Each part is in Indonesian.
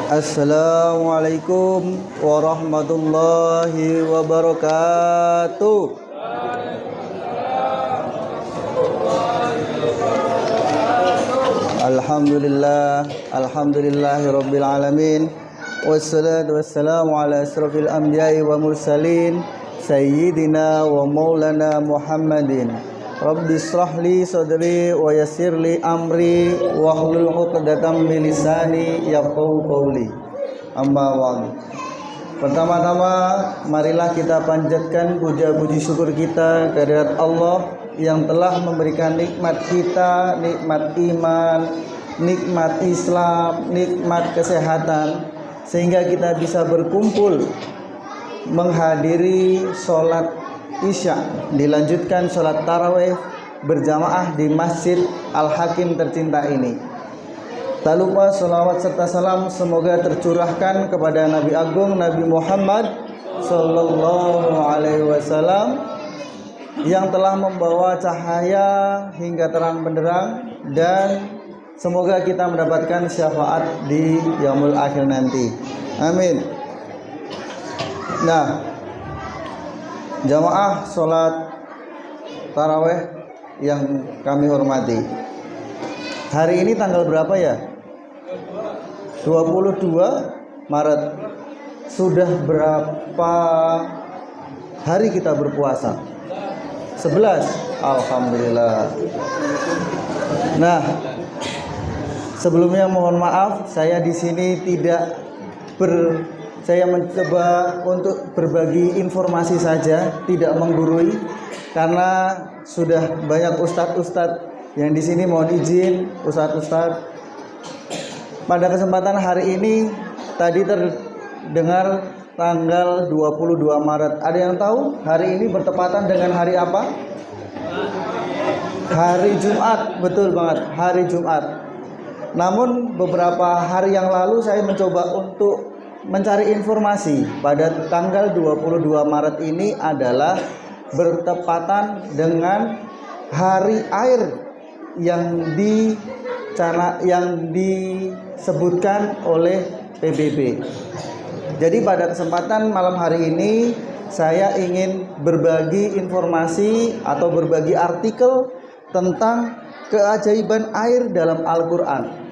Assalamualaikum warahmatullahi wabarakatuh. Alhamdulillahirabbil alamin. Wassalatu wassalamu ala asrofil anbiya'i wa mursalin sayyidina wa maulana Muhammadin. Rabbi shrahli sadri wa yassirli amri wahlul 'uqdatam min lisani yafqahu qawli. Amma ba'du. Pertama-tama marilah kita panjatkan puja-puji syukur kita kehadirat Allah yang telah memberikan nikmat kita, nikmat iman, nikmat Islam, nikmat kesehatan, sehingga kita bisa berkumpul menghadiri sholat Isya, dilanjutkan sholat tarawih berjamaah di Masjid Al-Hakim tercinta ini. Tak lupa sholawat serta salam semoga tercurahkan kepada Nabi Agung Nabi Muhammad Sallallahu Alaihi Wasallam yang telah membawa cahaya hingga terang benderang, dan semoga kita mendapatkan syafaat di yaumul akhir nanti. Amin. Nah, jamaah sholat taraweh yang kami hormati, hari ini tanggal berapa ya? 22 Maret. Sudah berapa hari kita berpuasa? 11. Alhamdulillah. Nah, sebelumnya mohon maaf, saya di sini saya mencoba untuk berbagi informasi saja, tidak menggurui, karena sudah banyak ustadz-ustadz yang di sini. Mohon izin ustadz-ustadz, pada kesempatan hari ini tadi terdengar tanggal 22 Maret. Ada yang tahu hari ini bertepatan dengan hari apa? Hari Jumat, betul banget, hari Jumat. Namun beberapa hari yang lalu saya mencoba untuk mencari informasi, pada tanggal 22 Maret ini adalah bertepatan dengan hari air yang disebutkan oleh PBB. Jadi pada kesempatan malam hari ini saya ingin berbagi informasi atau berbagi artikel tentang keajaiban air dalam Al-Quran.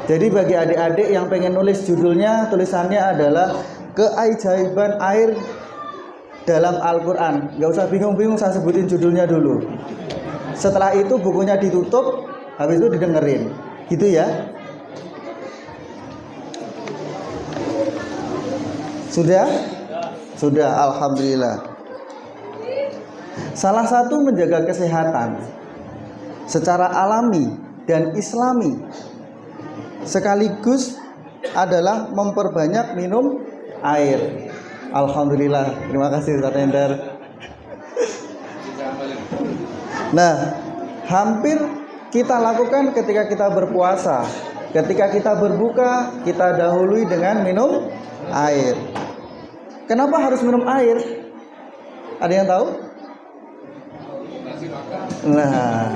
Jadi bagi adik-adik yang pengen nulis judulnya, tulisannya adalah keajaiban air dalam Al-Quran. Gak usah bingung-bingung, saya sebutin judulnya dulu. Setelah itu bukunya ditutup, habis itu didengerin. Gitu ya. Sudah? Sudah, alhamdulillah. Salah satu menjaga kesehatan secara alami dan islami sekaligus adalah memperbanyak minum air. Alhamdulillah, terima kasih Ustaz Ender. Nah, hampir kita lakukan ketika kita berpuasa. Ketika kita berbuka, kita dahului dengan minum air. Kenapa harus minum air? Ada yang tahu? Nah,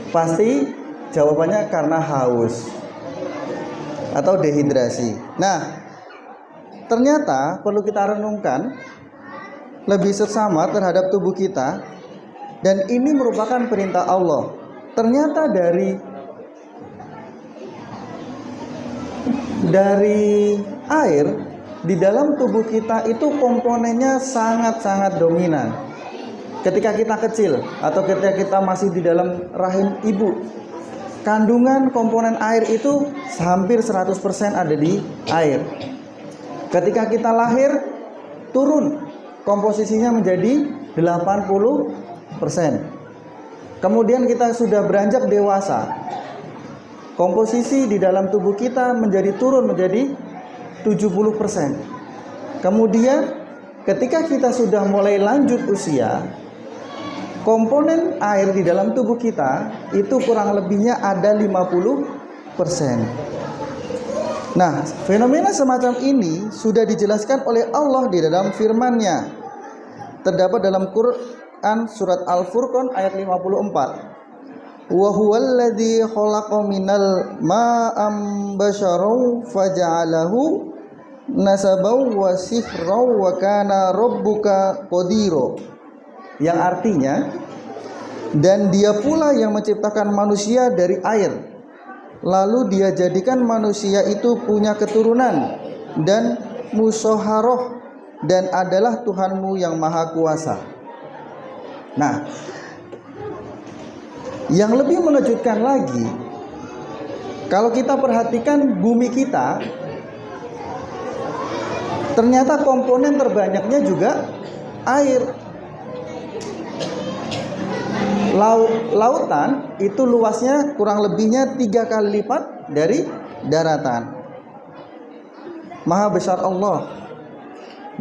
pasti jawabannya karena haus atau dehidrasi. Nah, ternyata perlu kita renungkan lebih seksama terhadap tubuh kita, dan ini merupakan perintah Allah. Ternyata dari air di dalam tubuh kita itu komponennya sangat-sangat dominan. Ketika kita kecil atau ketika kita masih di dalam rahim ibu, kandungan komponen air itu hampir 100% ada di air. Ketika kita lahir, turun komposisinya menjadi 80%. Kemudian kita sudah beranjak dewasa, komposisi di dalam tubuh kita turun menjadi 70%. Kemudian ketika kita sudah mulai lanjut usia, komponen air di dalam tubuh kita itu kurang lebihnya ada 50%. Nah, fenomena semacam ini sudah dijelaskan oleh Allah di dalam firman-Nya. Terdapat dalam Quran surat Al-Furqan ayat 54. wa huwallazi khalaqa minal ma'am basyaran faja'alahu nasabaw wa sihraw wa kana rabbuka qadira, yang artinya, dan dia pula yang menciptakan manusia dari air, lalu dia jadikan manusia itu punya keturunan dan musyawarah, dan adalah Tuhanmu yang maha kuasa. Nah, yang lebih mengejutkan lagi, kalau kita perhatikan bumi kita, ternyata komponen terbanyaknya juga air. Lautan itu luasnya kurang lebihnya 3 kali lipat dari daratan. Maha besar Allah.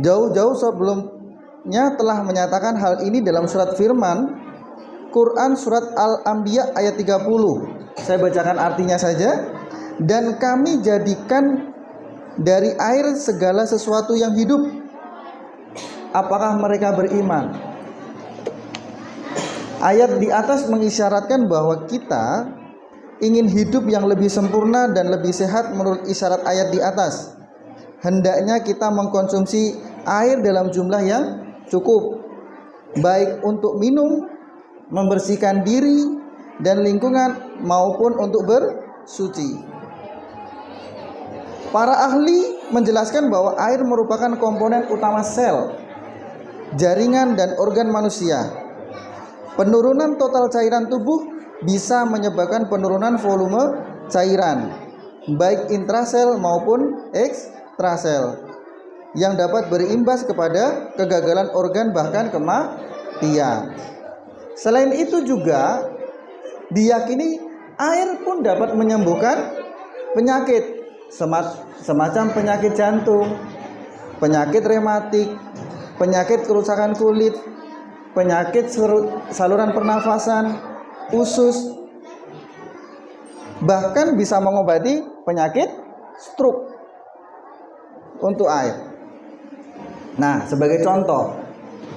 Jauh-jauh sebelumnya telah menyatakan hal ini dalam surat firman Quran surat Al-Anbiya ayat 30. Saya bacakan artinya saja. Dan kami jadikan dari air segala sesuatu yang hidup. Apakah mereka beriman? Ayat di atas mengisyaratkan bahwa kita ingin hidup yang lebih sempurna dan lebih sehat menurut isyarat ayat di atas. Hendaknya kita mengkonsumsi air dalam jumlah yang cukup, baik untuk minum, membersihkan diri dan lingkungan, maupun untuk bersuci. Para ahli menjelaskan bahwa air merupakan komponen utama sel, jaringan dan organ manusia. Penurunan total cairan tubuh bisa menyebabkan penurunan volume cairan, baik intrasel maupun ekstrasel, yang dapat berimbas kepada kegagalan organ bahkan kematian. Selain itu juga diyakini air pun dapat menyembuhkan penyakit semacam penyakit jantung, penyakit rematik, penyakit kerusakan kulit, penyakit saluran pernafasan, usus, bahkan bisa mengobati penyakit stroke untuk air. Nah, sebagai contoh,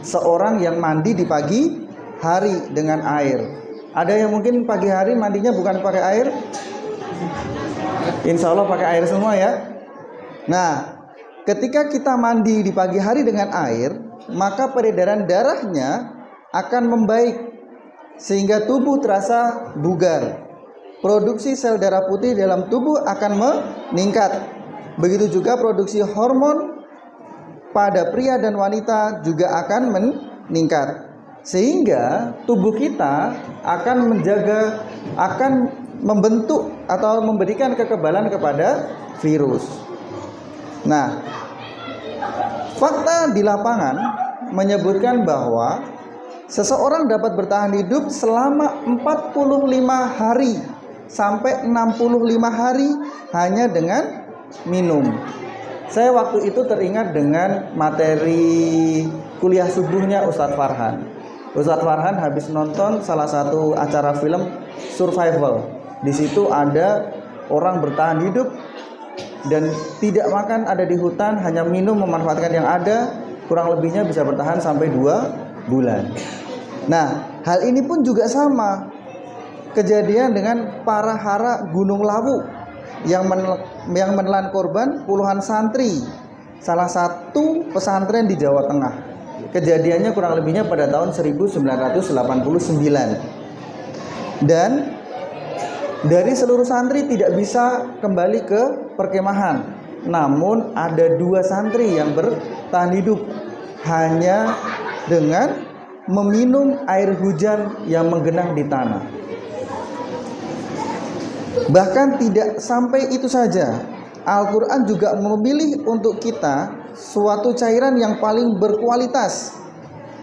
seorang yang mandi di pagi hari dengan air. Ada yang mungkin pagi hari mandinya bukan pakai air? Insya Allah pakai air semua ya. Nah, ketika kita mandi di pagi hari dengan air, maka peredaran darahnya akan membaik sehingga tubuh terasa bugar. Produksi sel darah putih dalam tubuh akan meningkat. Begitu juga produksi hormon pada pria dan wanita juga akan meningkat. Sehingga tubuh kita akan membentuk atau memberikan kekebalan kepada virus. Nah, fakta di lapangan menyebutkan bahwa seseorang dapat bertahan hidup selama 45 hari sampai 65 hari hanya dengan minum. Saya waktu itu teringat dengan materi kuliah subuhnya Ustadz Farhan. Ustadz Farhan habis nonton salah satu acara film survival. Di situ ada orang bertahan hidup dan tidak makan, ada di hutan, hanya minum, memanfaatkan yang ada, kurang lebihnya bisa bertahan sampai 2 bulan. Nah, hal ini pun juga sama kejadian dengan para hara Gunung Lawu yang menelan korban puluhan santri salah satu pesantren di Jawa Tengah. Kejadiannya kurang lebihnya pada tahun 1989. Dan dari seluruh santri tidak bisa kembali ke perkemahan. Namun ada 2 santri yang bertahan hidup hanya dengan meminum air hujan yang menggenang di tanah. Bahkan tidak sampai itu saja, Al-Quran juga memilih untuk kita suatu cairan yang paling berkualitas,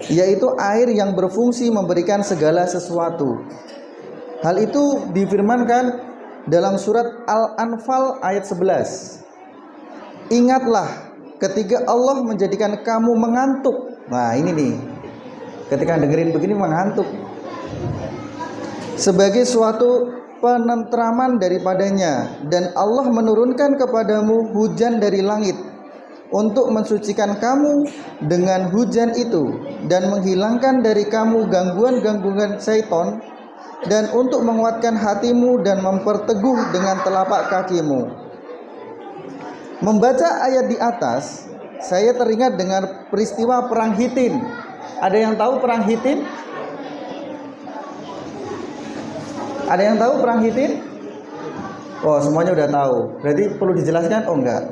yaitu air yang berfungsi memberikan segala sesuatu. Hal itu difirmankan dalam surat Al-Anfal ayat 11. Ingatlah ketika Allah menjadikan kamu mengantuk. Nah ini nih, ketika dengerin begini mengantuk, sebagai suatu penentraman daripadanya, dan Allah menurunkan kepadamu hujan dari langit untuk mensucikan kamu dengan hujan itu dan menghilangkan dari kamu gangguan-gangguan syaitan dan untuk menguatkan hatimu dan memperteguh dengan telapak kakimu. Membaca ayat di atas, saya teringat dengan peristiwa perang Hittin. Ada yang tahu perang Hittin? Ada yang tahu perang Hittin? Oh, semuanya udah tahu. Berarti perlu dijelaskan? Oh enggak.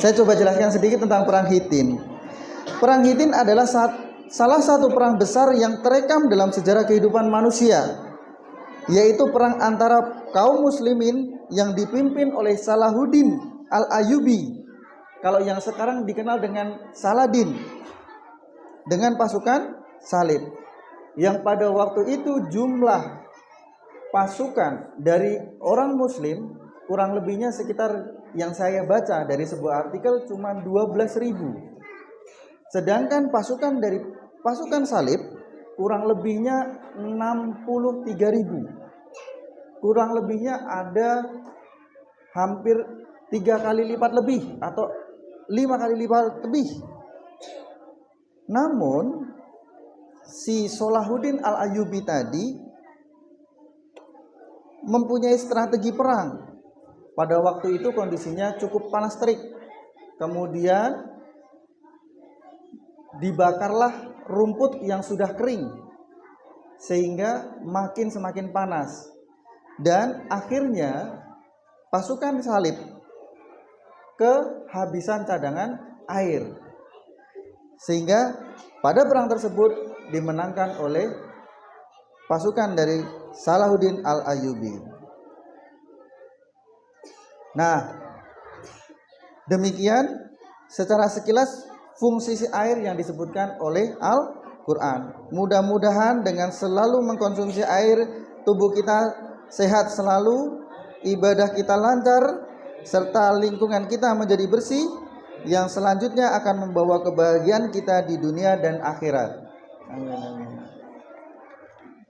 Saya coba jelaskan sedikit tentang perang Hittin. Perang Hittin adalah salah satu perang besar yang terekam dalam sejarah kehidupan manusia, yaitu perang antara kaum muslimin yang dipimpin oleh Salahuddin Al-Ayyubi, kalau yang sekarang dikenal dengan Saladin, dengan pasukan Salib, yang pada waktu itu jumlah pasukan dari orang muslim kurang lebihnya sekitar, yang saya baca dari sebuah artikel, cuma 12.000. Sedangkan pasukan dari pasukan Salib kurang lebihnya 63.000. Kurang lebihnya ada hampir 3 kali lipat lebih atau 5 kali lipat lebih. Namun si Salahuddin Al-Ayyubi tadi mempunyai strategi perang. Pada waktu itu kondisinya cukup panas terik. Kemudian dibakarlah rumput yang sudah kering sehingga semakin panas. Dan akhirnya pasukan Salib kehabisan cadangan air. Sehingga pada perang tersebut dimenangkan oleh pasukan dari Salahuddin Al-Ayyubi. Nah, demikian secara sekilas fungsi air yang disebutkan oleh Al-Quran. Mudah-mudahan dengan selalu mengkonsumsi air, tubuh kita sehat selalu, ibadah kita lancar, serta lingkungan kita menjadi bersih, yang selanjutnya akan membawa kebahagiaan kita di dunia dan akhirat. Amin.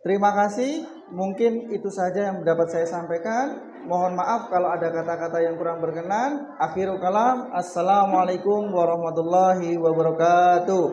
Terima kasih. Mungkin itu saja yang dapat saya sampaikan. Mohon maaf kalau ada kata-kata yang kurang berkenan. Akhirul kalam. Assalamualaikum warahmatullahi wabarakatuh.